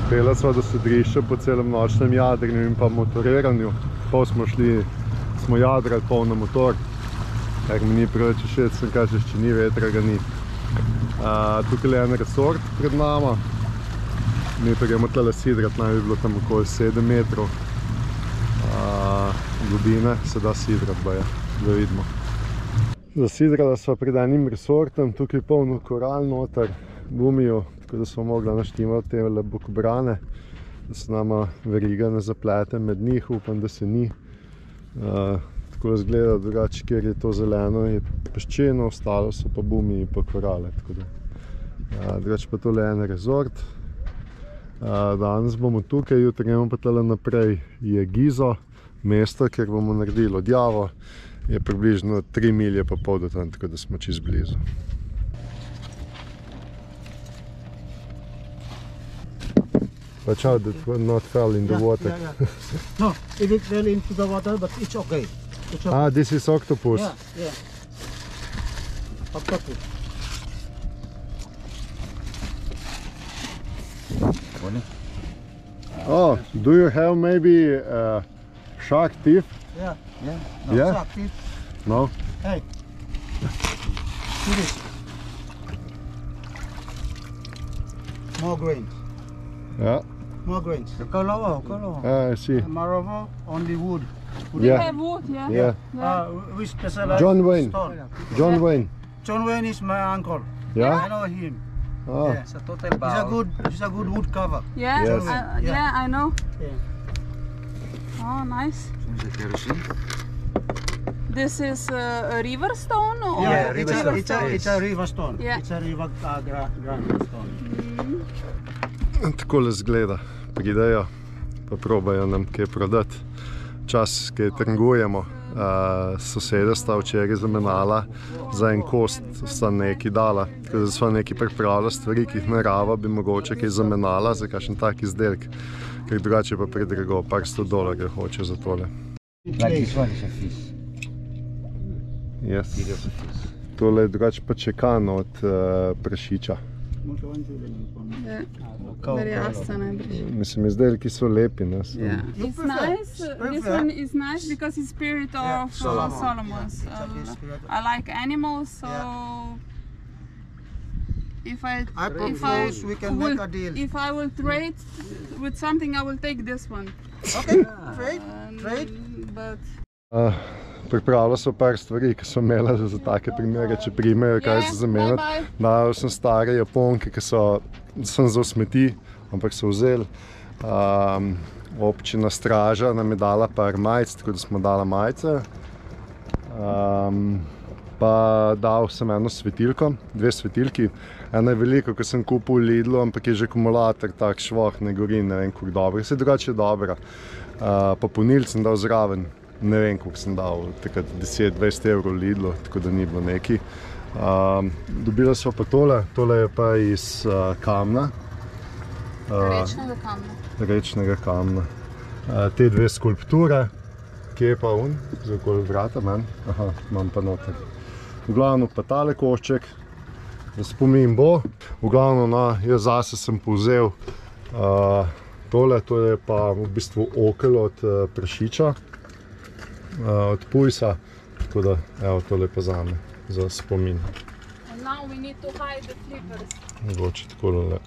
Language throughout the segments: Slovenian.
Prispela sva do sedrišča po celem nočnem jadranju in pa motoriranju. Pol smo jadrali pol na motor, ker mi ni preveč všeč, sem kažeš, če ni vetra, ga ni. Tukaj je en resort pred nama. Mi pa gremo tale sidrat, naj bi bilo tam okoli 7 metrov globine, se da sidrat baje, da vidimo. Zasidrala sva pred enim resortom, tukaj je polno koral noter, gumijo, tako da smo mogla naštimati te bokobrane, da se nama veriga ne zaplete med njih, upam, da se ni. Tako izgleda, drugače, kjer je to zeleno, je peščeno, ostalo so pa bumi in pa korale. Drugače pa tole je en resort. Danes bomo tukaj, jutri gremo pa tale naprej, je Gizo, mesto, kjer bomo naredili odjavo. Je približno 3 milje pa pol do tam, tako da smo čisto blizu. Watch out that will not fall in the water. Yeah. No, it fell into the water, but it's okay. It's okay. Ah, this is octopus. Yeah. Octopus. Oh, do you have maybe shark teeth? Yeah. No, yeah? Shark teeth. No? Hey. See this. More grains. Yeah. More grains. Color. I see. Maravo, only wood. We have wood, yeah. Yeah. We specialize John Wayne. stone. John Wayne. John Wayne is my uncle. Yeah? I know him. Ah. Yeah. He's a good wood cover. Yeah, Yes. yeah, I know. Yeah. Oh, nice. This is a river stone? Or Yeah, it's a river stone. Yeah. It's a river granite stone. Takole izgleda. Pridejo, pa probajo nam kaj prodati. Čas, kaj trgujemo. Soseda sta včeraj zamenjala za en kost, sta nekaj dala. Tako da sva nekaj pripravila stvari, ki jih narava bi mogoče kaj zamenjala za kakšen tak izdelek. Ker drugače pa predrago, par $100 hoče za tole. Like this one is a fish. Yes. Tole je drugače pa čekan od prašiča. Verjasem, najbrž. Mislim, izdelki so lepi, ne? Yeah. It's nice. This one is nice because it's spirit of Solomon's. I like animals, so if I will trade with something, I will take this one. Okay, trade. But Pripravila so par stvari, ki so imela za take primere, če primejo kaj za zamenjati. Dal sem stare Japonke, ki sem za smeti, ampak so vzeli. Občina Straža nam je dala par majic, tako da smo dala majice. Pa dal sem eno svetilko, 2 svetilki. Ena je veliko, ko sem kupil v Lidlu, ampak je že akumulator tak švoh, ne gori, ne vem koliko dobro. Se drugače je dobra. Pa ponilc sem dal zraven. Ne vem, koliko sem dal, takrat 10-20 evrov v Lidlu, tako da ni bilo neki. Dobila so pa tole je pa iz kamna. rečnega kamna. Rečnega kamna. Te 2 skulpture, kje je pa un, za okoli vrata manj, aha, imam pa noter. V glavno pa tale košček, da spomin bo. V glavno, jaz zase sem povzel tole, to je pa v bistvu okel od prašiča. Od pujsa, tako da, evo, tole pa zame, za spomin. And now we need to hide the flippers. Mogoče takole le.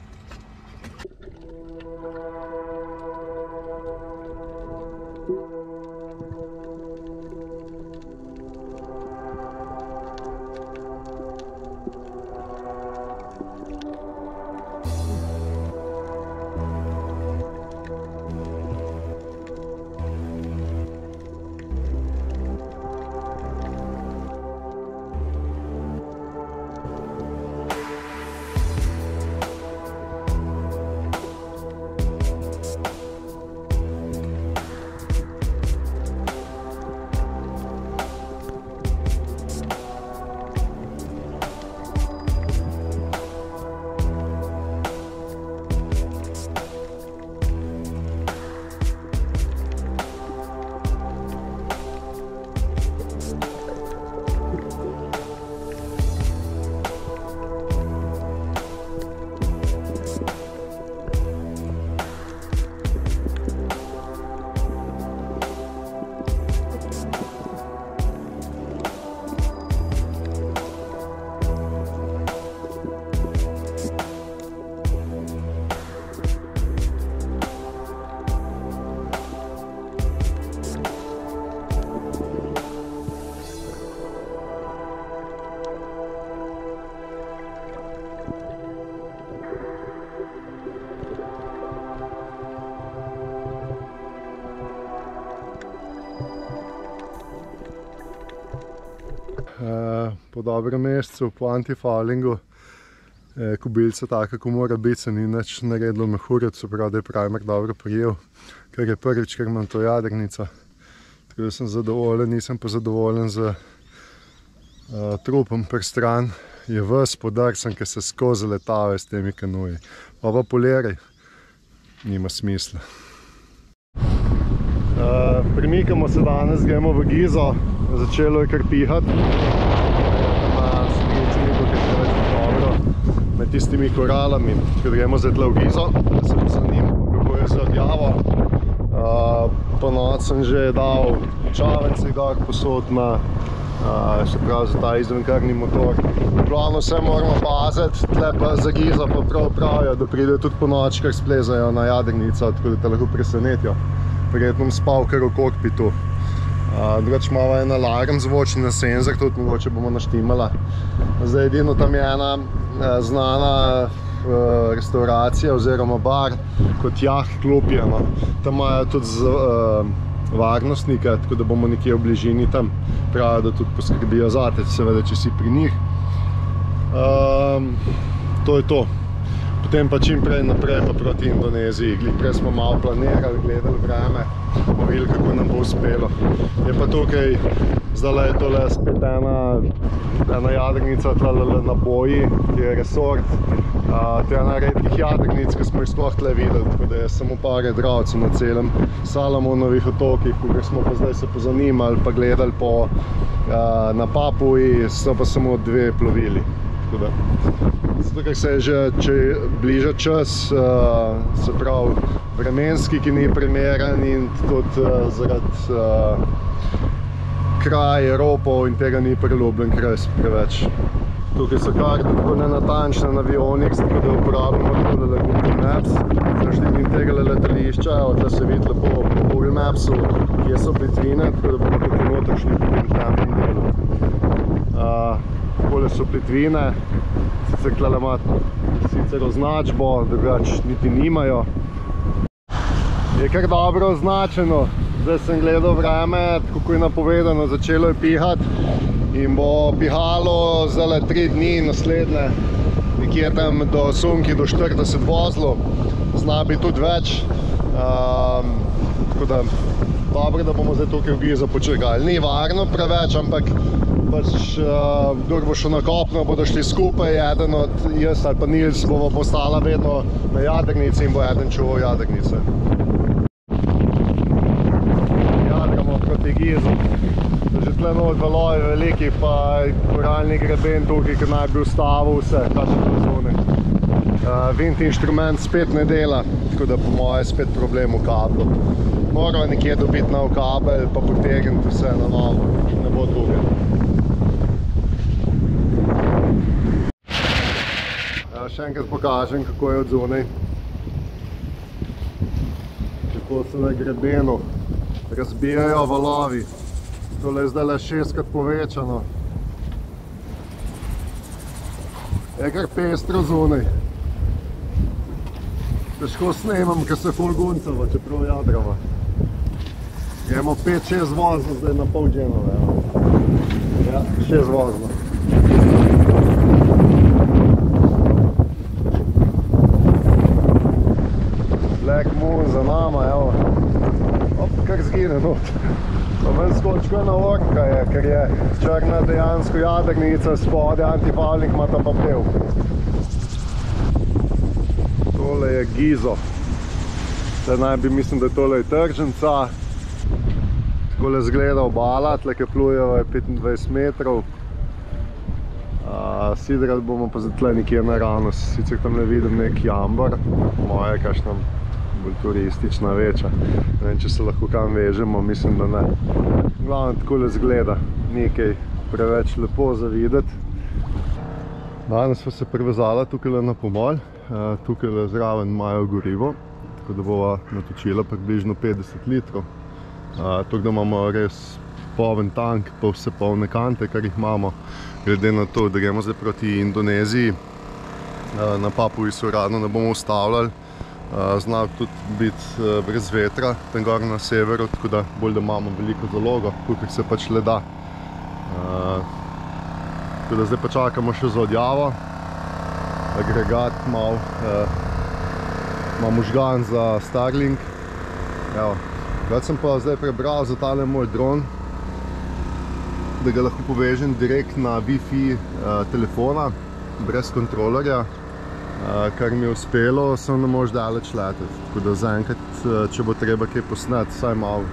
po dobrem mesecu, po antifoulingu. Kobilica taka, ko mora biti, se ni nič naredilo mehurjati, se pravi, da je primer dobro prijel, ker je prvič, ker imam to jadrnico. Tako da sem zadovoljen, nisem pa zadovoljen z trupom pri stran. Je ves podrsan, ker se skozi letave s temi kanuji. Pa poliraj, nima smisla. Premikamo se danes, gremo v Gizo, začelo je kar pihati. Med tistimi koralami, ko gremo zdaj tle v Gizo, da se pozanimamo, kako je z odjavo. Ponoči sem že dal čavence gor posod na, se pravi, za ta izvenkrni motor. Glavno vse moramo paziti, tle pa za Gizo pa pravijo, da pride tudi ponoči, ker splezajo na jadrnico, tako da te lahko presenetijo. Verjetno bom spal kar v kokpitu. Drugač imamo en alarm zvočni na senzor, tudi mogoče bomo naštimala. Zdaj edino tam je ena znana restauracija oziroma bar kot Yacht Club je. Tam imajo tudi varnostnike, tako da bomo nekje v bližini tam. Pravijo, da tudi poskrbijo zate, seveda, če si pri njih. To je to. Potem pa čim prej naprej pa proti Indoneziji. Prej smo malo planirali, gledali vreme, videli, kako nam bo uspelo. Je pa tukaj, zdaj je tole spet ena jadrnica na Boji, ki je resort. To je ena redkih jadrnic, ki smo jih sploh tle videli, tako da je samo par dravcev na celem Salomonovih otokih, kjer smo pa zdaj se pozanimali pa gledali na Papuji, so pa samo 2 plovili. Zato, ker se je že, če bliža čas, se pravi vremenski, ki ni primeren in tudi zaradi kraj, ropov in tega ni priljubljen kraj preveč. Tukaj so karte tako nenatančne na avionih, zato da uporabljamo tako da Google Maps. Našli tega letališča, tle se vidi lepo po Google Mapsu, kje so plitvine, tako da bomo tukaj noter šli po tem delu. Takole so plitvine, sicer tle ima sicer označbo, drugač niti nimajo. Je kar dobro označeno, zdaj sem gledal vreme, kako je napovedano, začelo je pihati in bo pihalo zdaj 3 dni naslednje, nekje tam do sunki do 40 vozlov, zna biti tudi več, tako da dobro, da bomo zdaj tukaj v Gizo počakali. Ni varno preveč, ampak kdor bo šel na kopno, bodo šli skupaj, eden od jaz ali pa Nils bova postala vedno na jadrnici in bo eden čuval jadrnice. Jadramo proti Gizu. Že tle not valovi veliki, pa koralni greben tukaj, ki naj bi ustavil vse, ta še to zone. Vint inštrument spet ne dela, tako da po moje spet problem v kablu. Morajo nekje dobiti nov kabel, pa potegniti vse na novo, ne bo tukaj. Še enkrat pokažem, kako je od zunaj. Kako se na grebenu razbijajo valovi. Tole je zdaj le 6-krat povečano. Je kar pestro zunaj. Težko snemam, ker se ful guncava, čeprav jadrava. Gremo 5-6 vozno zdaj na pol dženove. Ja, 6 vozno. Black Moon za nama, evo. Kar zgine not. Pa ven skočko na orka je, ker je črna dejansko jadrnica, spode antifouling ima ta papel. Tole je Gizo. Zdaj naj bi, mislim, da tole je tržnica. Takole zgleda obala, tle ke plujejo je 25 metrov. Sidrali bomo pa zdaj tle nekje naravno, sicer tam ne vidim nek jambar, moja je kakšna bolj turistična večja. Ne vem, če se lahko kam vežemo, mislim, da ne. Glavno takole zgleda, nekaj preveč lepo za videti. Danes smo se privezala tukaj na pomol, tukaj zraven imajo gorivo, tako da bova natočila približno 50 litrov. Tako da imamo res poln tank, pa vse polne kante, kar jih imamo, glede na to, da gremo zdaj proti Indoneziji. Na Papuji se uradno ne bomo ustavljali. Zna tudi biti brez vetra, tam gor na severu, tako da bolj da imamo veliko zalogo, kolikor se pač le da. tako da zdaj pa čakamo še za odjavo. Agregat malo možgan za Starlink. Evo, kaj sem pa zdaj prebral za tale moj dron, da ga lahko povežem direkt na Wi-Fi telefona, brez kontrolerja, kar mi je uspelo, sem ne mož daleč leteti. Tako da zaenkrat, če bo treba kaj posneti, vsaj malo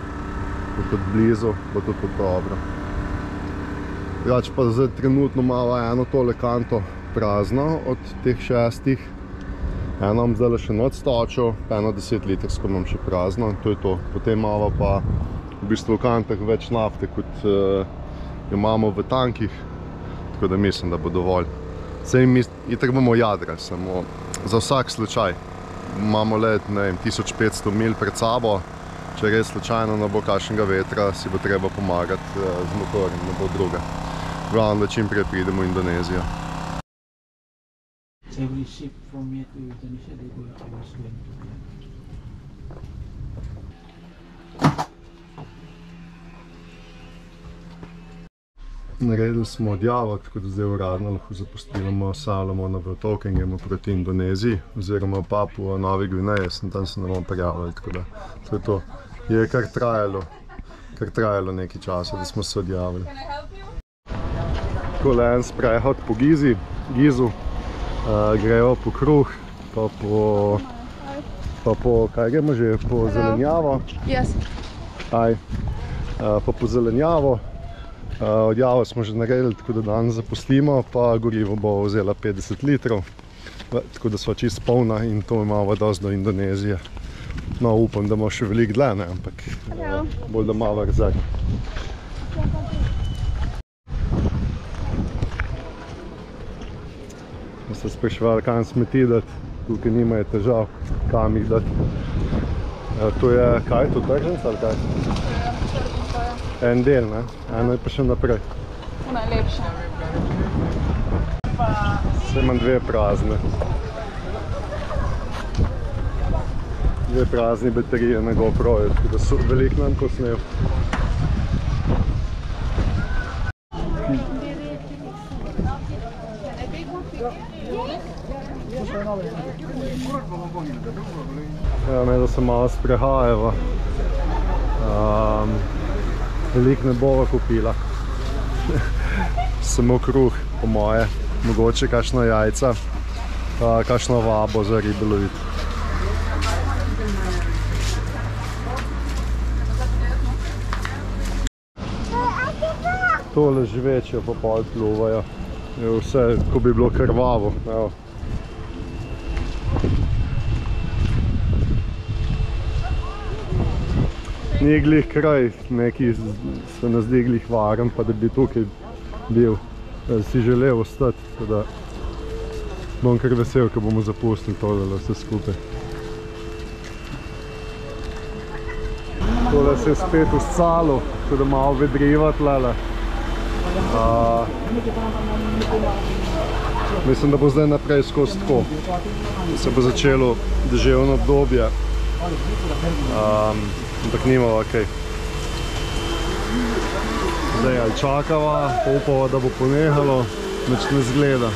tudi blizu, bo to tudi dobro. Drugače pa zdaj trenutno malo eno tole kanto prazno od teh 6. Eno imam zdaj še not stočil, eno 10-litrsko imam še prazno, to je to. Potem imamo pa v bistvu v kantah več nafte, kot jo imamo v tankih, tako da mislim, da bo dovolj. Sej itak bomo jadra, samo za vsak slučaj. Imamo le, ne vem, 1500 mil pred sabo, če res slučajno ne bo kakšnega vetra, si bo treba pomagati z motorjem, ne bo druga. Glavno, da čim prej pridemo v Indonezijo. Every ship from here to Indonesia, they go always going to be. Naredili smo odjavo, tako da zdaj uradno lahko zapustimo Salomonove otoke in gremo proti Indoneziji, oziroma Papua Novi Gvineji, tam se ne bomo prijavili, tako da to je to. Je kar trajalo nekaj časa, da smo se odjavili. Takole en sprehod po Gizu, grejo po kruh, pa po, kaj gremo že, po zelenjavo. Yes. Pa po zelenjavo. Odjavo smo že naredili, tako da danes zapustimo, pa gorivo bo vzela 50 litrov, tako da sva čisto polna in to imamo dosti do Indonezije. No, upam, da bomo še veliko dlje, ne, ampak bolj da malo rezerv. Se spraševali, kam smeti dati, tukaj nimajo težav, kam jih dati. To je, kaj je to, tržnica ali kaj? En del, ne? Eno je pa še naprej. Najlepše. Zdaj imam dve prazne. Dve prazni baterije na GoPro-ju, tako da so veliko nam posnel. Da se malo sprehajava. Veliko ne bova kupila. Samo kruh, po moje. Mogoče kakšno jajca, kakšno vabo za ribe loviti. Tole živečijo pa pol pluvajo. Vse, ko bi bilo krvavo. Evo. Ni glih kraj, neki se ne zdi glih varen, pa da bi tukaj bil, si želel ostati, tako da bom kar vesel, ko bomo zapustili tole vse skupaj. Tole se je spet uscalo, tako da malo vedriva tlele. Mislim, da bo zdaj naprej skozi tako. Se bo začelo deževno obdobje. Ampak nimava kaj. Zdaj ali čakava, pa upava, da bo ponehalo, nič ne zgleda.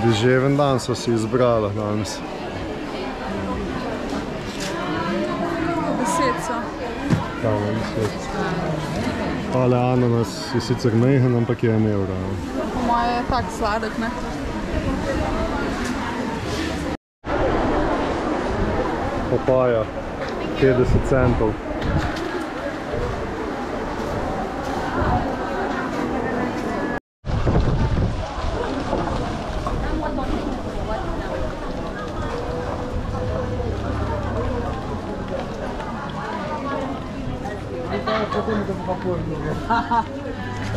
Deževen dan so si izbrala danes. 10 so. Tale 10. Tale ananas je sicer mehen, ampak je 1 evra. Po moje je tak sladek, ne? Papaja, 50 centov.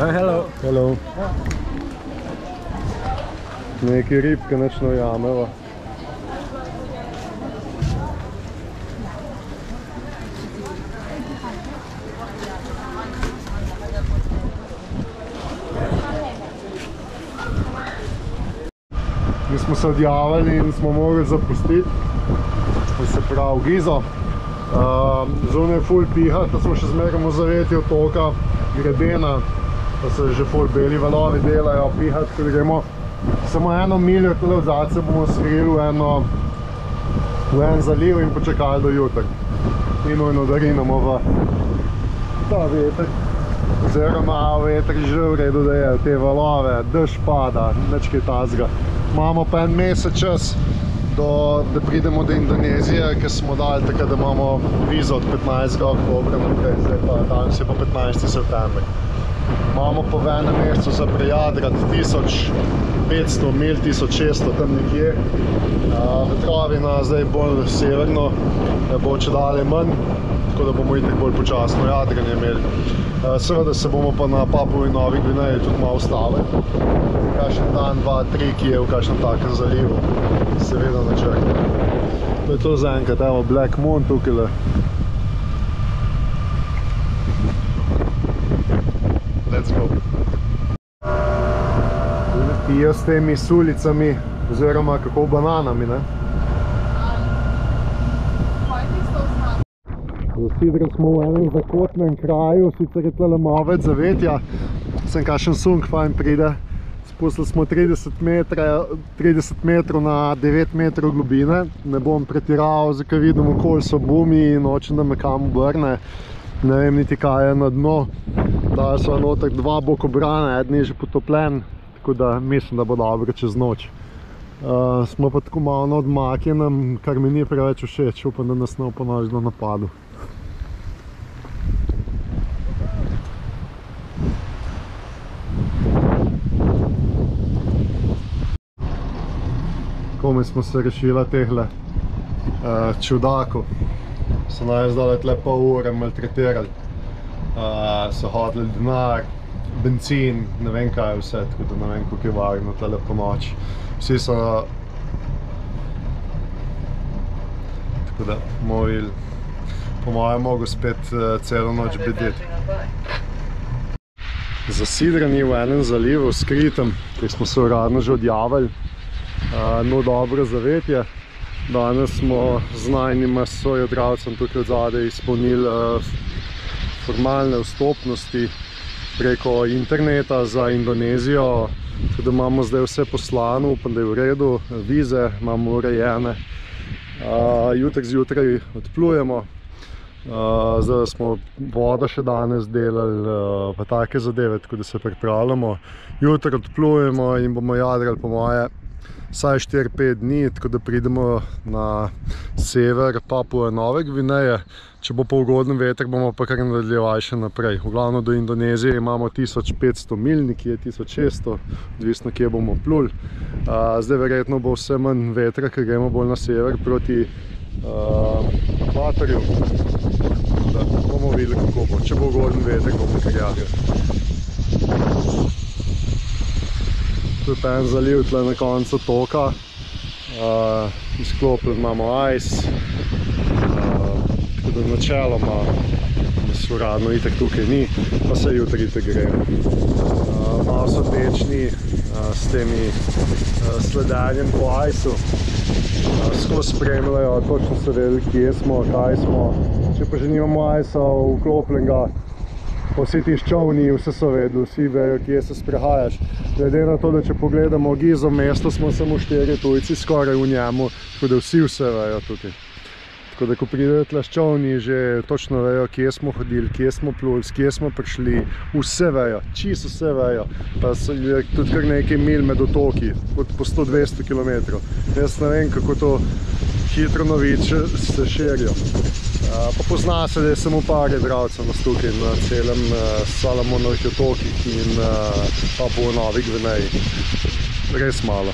Hello. Hello. Neki ribke nič ne ujameva. Mi smo se odjavili in smo mogli zapustiti, se pravi Gizo. Zunaj je ful piha, da smo še zmeraj v zavetju otoka Gredena, da se že ful beli valovi delajo, piha, tako da gremo samo 1 miljo tule od zadaj bomo skrili v en zaliv in počakali do jutra. Ni nujno, da rinemo v ta veter, oziroma veter že v redu, da je te valove, dež pada, nič kaj tazga. Imamo pa 1 mesec čas, da pridemo do Indonezije, ker smo dali takrat, da imamo vizo od 15. oktobra naprej, zdaj pa danes je pa 15. september. Imamo pa v 1 mesecu za prejadrati 1500 mil, 1600 tam nekje. Vetrovina zdaj bolj severno, bo čedalje manj, tako da bomo itak bolj počasno jadranje imeli. Seveda se bomo pa na Papuji Novi Gvineji tudi malo ustavili. Kakšen dan, 2, 3, ki je v kakšnem takem zalivu, seveda načrtno. To je to za enkrat, evo Black Moon tukajle. Let's go. Pijo s temi sulicami, oziroma kako bananami, ne? Zasidrali smo v enem zakotnem kraju, sicer je tle malo več zavetja, sem kakšen sunk fajn pride. Spustili smo 30 metrov na 9 metrov globine. Ne bom pretiraval, zakaj vidim okoli so bumi in hočem, da me kam obrne. Ne vem niti kaj je na dno. Dali so noter 2 bokobrana, eden je že potopljen, tako da mislim, da bo dobro čez noč. Smo pa tako malo na odmaknjenem, kar mi ni preveč všeč, upam, da nas ne bo ponoči do napadu. Komaj smo se rešila tehle čudakov. So naj zdaj tle pol ure maltretirali. So hodili denar, benzin, ne vem kaj vse, tako da ne vem, koliko je varno tle po noči. Vsi so... Tako da bomo videli. Po mojem mogo spet celo noč bedeti. Zasidrani v enem zalivu, skritem, kjer smo se uradno že odjavili. No dobro zavetje. Danes smo z najnima sojadralcem tukaj od zadaj izpolnili formalne vstopnosti preko interneta za Indonezijo. Tako da imamo zdaj vse poslano, upam, da je v redu, vize imamo urejene. Jutri zjutraj odplujemo. Zdaj smo vodo še danes delali pa take zadeve, tako da se pripravljamo. Jutri odplujemo in bomo jadrali po moje vsaj 4-5 dni, tako da pridemo na sever Papuje Nove Gvineje. Če bo pa ugoden veter, bomo pa kar nadaljevali še naprej. V glavno do Indonezije imamo 1500 mil, nekje 1600, odvisno kje bomo pluli. Zdaj verjetno bo vse manj vetra, ker gremo bolj na sever proti ekvatorju. Da bomo videli, kako bo. Če bo ugoden veter, bomo kar jadrali. Tu je pa en zaliv tle na koncu toka. Izklopili imamo ice. Tako da načeloma nas uradno itak tukaj ni, pa se jutri itak gremo. Malo so tečni s temi sledenjem po ice-u. Skozi spremljajo, točno so vedeli, kje smo, kaj smo. Če pa že nimamo ice-a vklopljenega, pa vsi ti ščovni, vse so vedeli, vsi vejo, kje se sprehajaš. Glede na to, da če pogledamo Gizo mesto, smo samo 4 tujci skoraj v njemu, tako da vsi vse vejo tukaj. Tako da, ko pridejo tle ščovni, že točno vejo, kje smo hodili, kje smo pluli, kje smo prišli, vse vejo, čisto vse vejo. Pa je tudi kar nekaj mil med otoki, po 100-200 km. Jaz ne vem, kako to hitro novice se širijo. Pa pozna se, da je samo par jadralcev nas tukaj na celem Salomonovih otokih in Papuje Novi Gvineji. Res malo.